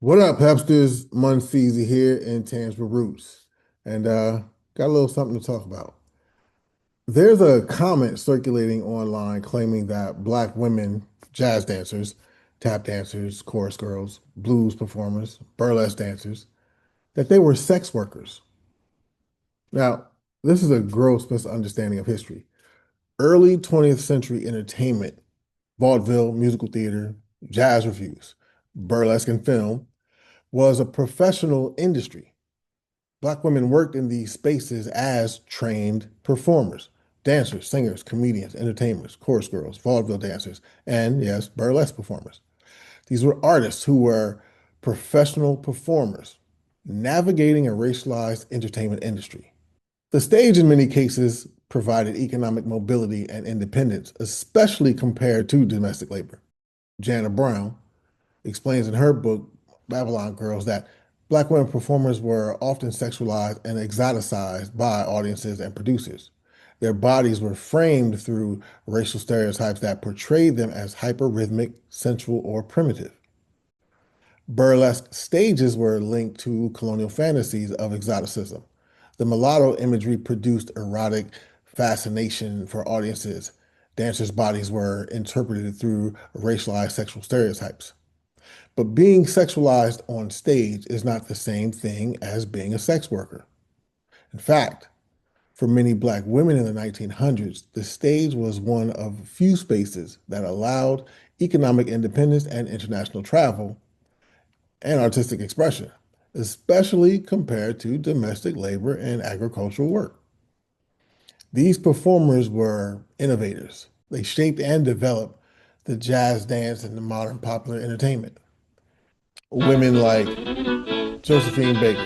What up, Pepsters? Munfeezy here in Tangible Roots, and got a little something to talk about. There's a comment circulating online claiming that black women, jazz dancers, tap dancers, chorus girls, blues performers, burlesque dancers, that they were sex workers. Now, this is a gross misunderstanding of history. Early 20th century entertainment, vaudeville, musical theater, jazz revues, burlesque and film was a professional industry. Black women worked in these spaces as trained performers, dancers, singers, comedians, entertainers, chorus girls, vaudeville dancers, and yes, burlesque performers. These were artists who were professional performers navigating a racialized entertainment industry. The stage, in many cases, provided economic mobility and independence, especially compared to domestic labor. Jayna Brown explains in her book, Babylon Girls, that black women performers were often sexualized and exoticized by audiences and producers. Their bodies were framed through racial stereotypes that portrayed them as hyper-rhythmic, sensual, or primitive. Burlesque stages were linked to colonial fantasies of exoticism. The mulatto imagery produced erotic fascination for audiences. Dancers' bodies were interpreted through racialized sexual stereotypes. But being sexualized on stage is not the same thing as being a sex worker. In fact, for many black women in the 1900s, the stage was one of few spaces that allowed economic independence and international travel and artistic expression, especially compared to domestic labor and agricultural work. These performers were innovators. They shaped and developed the jazz dance and the modern popular entertainment. Women like Josephine Baker,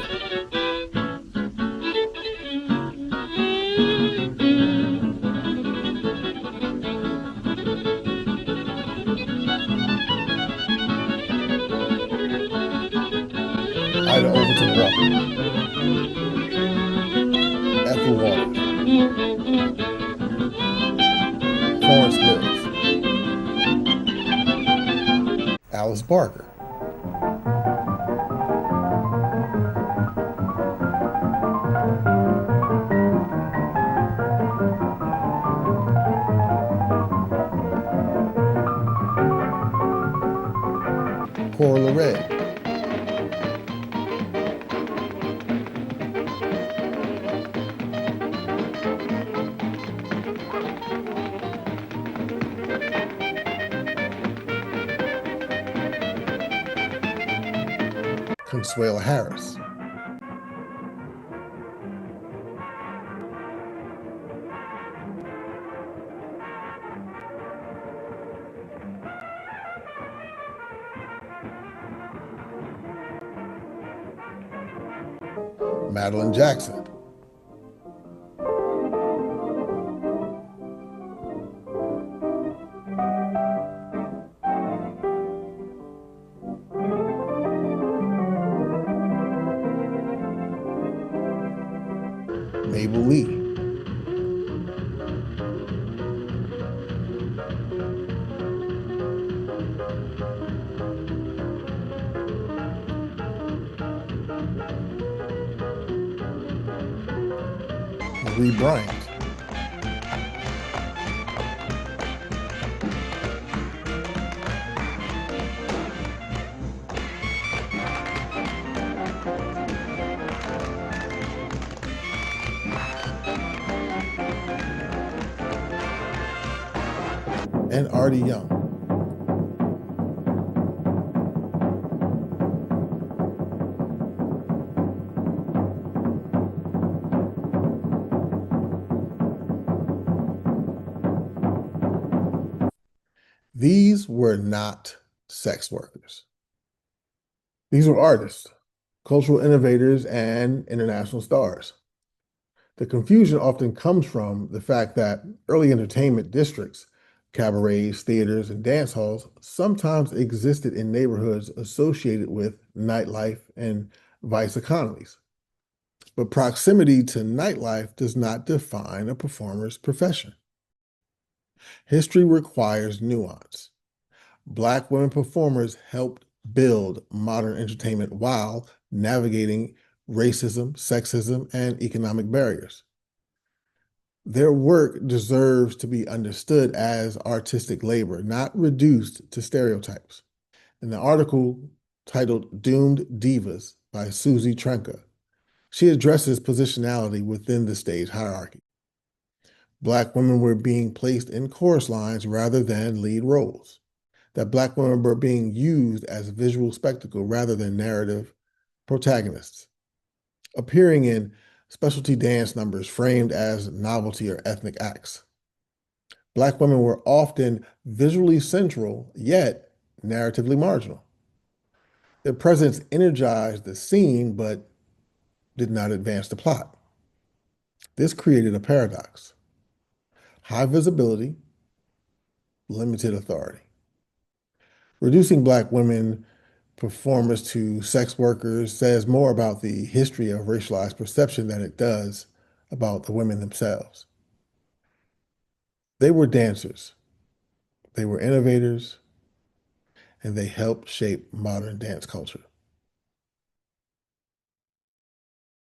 Ida Overton Walker, Ethel Waters, Florence Mills, Alice Barker, Cora LeRae, Consuela Harris, Madeline Jackson. Mabel Lee, Marie Bryant, and Artie Young. These were not sex workers. These were artists, cultural innovators, and international stars. The confusion often comes from the fact that early entertainment districts, cabarets, theaters, and dance halls sometimes existed in neighborhoods associated with nightlife and vice economies. But proximity to nightlife does not define a performer's profession. History requires nuance. Black women performers helped build modern entertainment while navigating racism, sexism, and economic barriers. Their work deserves to be understood as artistic labor, not reduced to stereotypes. In the article titled Doomed Divas by Susie Trenka, she addresses positionality within the stage hierarchy. Black women were being placed in chorus lines rather than lead roles. That Black women were being used as visual spectacle rather than narrative protagonists. Appearing in specialty dance numbers framed as novelty or ethnic acts. Black women were often visually central, yet narratively marginal. Their presence energized the scene, but did not advance the plot. This created a paradox: high visibility, limited authority. Reducing Black women performers to sex workers says more about the history of racialized perception than it does about the women themselves. They were dancers, they were innovators, and they helped shape modern dance culture.